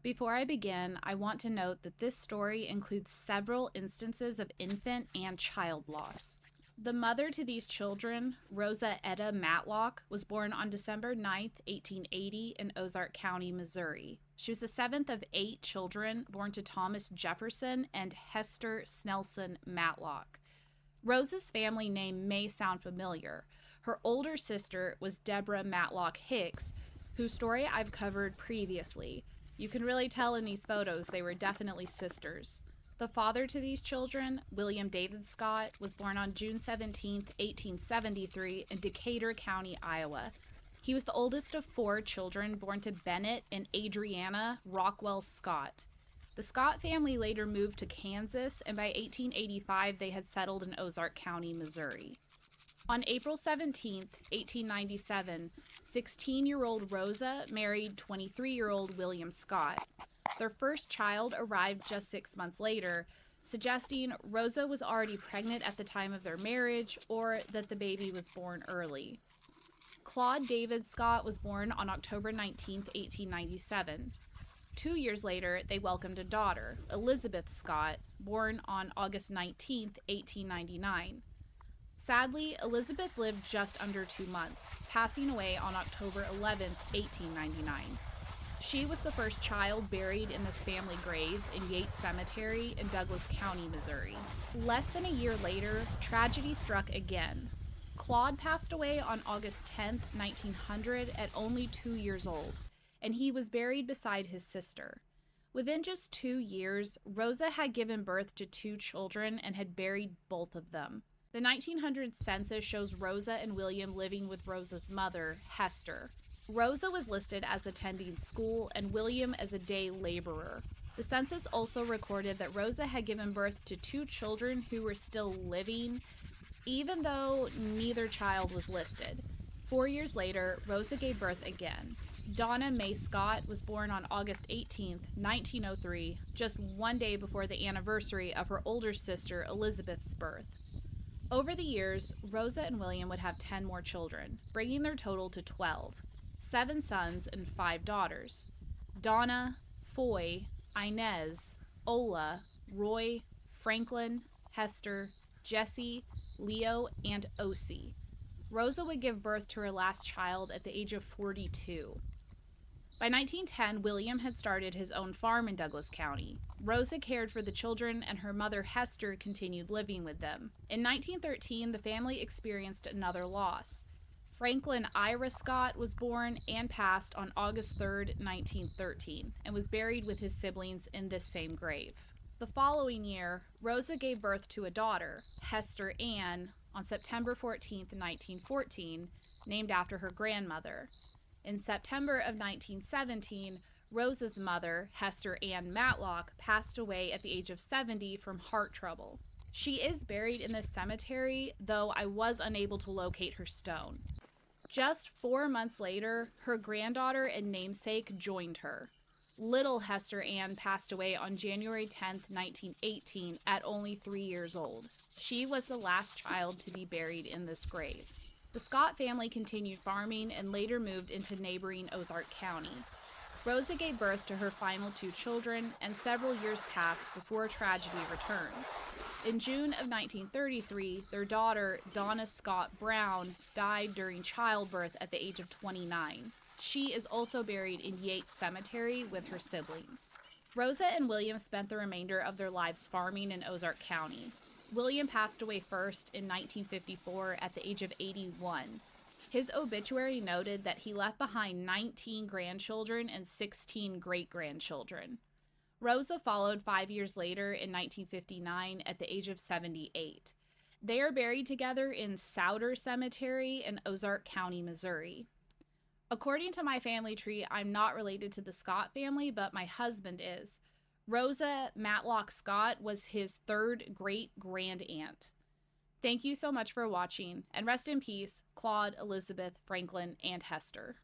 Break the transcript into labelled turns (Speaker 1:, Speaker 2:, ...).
Speaker 1: Before I begin, I want to note that this story includes several instances of infant and child loss. The mother to these children, Rosa Etta Matlock, was born on December 9th, 1880 in Ozark County, Missouri. She was the seventh of 8 children born to Thomas Jefferson and Hester Snelson Matlock. Rosa's family name may sound familiar. Her older sister was Deborah Matlock Hicks, whose story I've covered previously. You can really tell in these photos they were definitely sisters. The father to these children, William David Scott, was born on June 17, 1873 in Decatur County, Iowa. He was the oldest of 4 children born to Bennett and Adriana Rockwell Scott. The Scott family later moved to Kansas, and by 1885 they had settled in Ozark County, Missouri. On April 17, 1897, 16-year-old Rosa married 23-year-old William Scott. Their first child arrived just 6 months later, suggesting Rosa was already pregnant at the time of their marriage or that the baby was born early. Claude David Scott was born on October 19, 1897. 2 years later, they welcomed a daughter, Elizabeth Scott, born on August 19, 1899. Sadly, Elizabeth lived just under 2 months, passing away on October 11, 1899. She was the first child buried in this family grave in Yates Cemetery in Douglas County, Missouri. Less than a year later, tragedy struck again. Claude passed away on August 10, 1900, at only 2 years old, and he was buried beside his sister. Within just 2 years, Rosa had given birth to 2 children and had buried both of them. The 1900 census shows Rosa and William living with Rosa's mother, Hester. Rosa was listed as attending school and William as a day laborer. The census also recorded that Rosa had given birth to 2 children who were still living, even though neither child was listed. 4 years later, Rosa gave birth again. Donna Mae Scott was born on August 18, 1903, just 1 day before the anniversary of her older sister Elizabeth's birth. Over the years, Rosa and William would have 10 more children, bringing their total to 12. 7 sons and 5 daughters. Donna, Foy, Inez, Ola, Roy, Franklin, Hester, Jesse, Leo, and Osie. Rosa would give birth to her last child at the age of 42. By 1910, William had started his own farm in Douglas County. Rosa cared for the children, and her mother Hester continued living with them. In 1913, the family experienced another loss. Franklin Ira Scott was born and passed on August 3, 1913, and was buried with his siblings in this same grave. The following year, Rosa gave birth to a daughter, Hester Ann, on September 14, 1914, named after her grandmother. In September of 1917, Rosa's mother, Hester Ann Matlock, passed away at the age of 70 from heart trouble. She is buried in this cemetery, though I was unable to locate her stone. Just 4 months later, her granddaughter and namesake joined her. Little Hester Ann passed away on January 10, 1918, at only 3 years old. She was the last child to be buried in this grave. The Scott family continued farming and later moved into neighboring Ozark County. Rosa gave birth to her final 2 children, and several years passed before tragedy returned. In June of 1933, their daughter, Donna Scott Brown, died during childbirth at the age of 29. She is also buried in Yates Cemetery with her siblings. Rosa and William spent the remainder of their lives farming in Ozark County. William passed away first in 1954 at the age of 81. His obituary noted that he left behind 19 grandchildren and 16 great-grandchildren. Rosa followed 5 years later in 1959 at the age of 78. They are buried together in Souter Cemetery in Ozark County, Missouri. According to my family tree, I'm not related to the Scott family, but my husband is. Rosa Matlock Scott was his 3rd great-grand-aunt. Thank you so much for watching, and rest in peace, Claude, Elizabeth, Franklin, and Hester.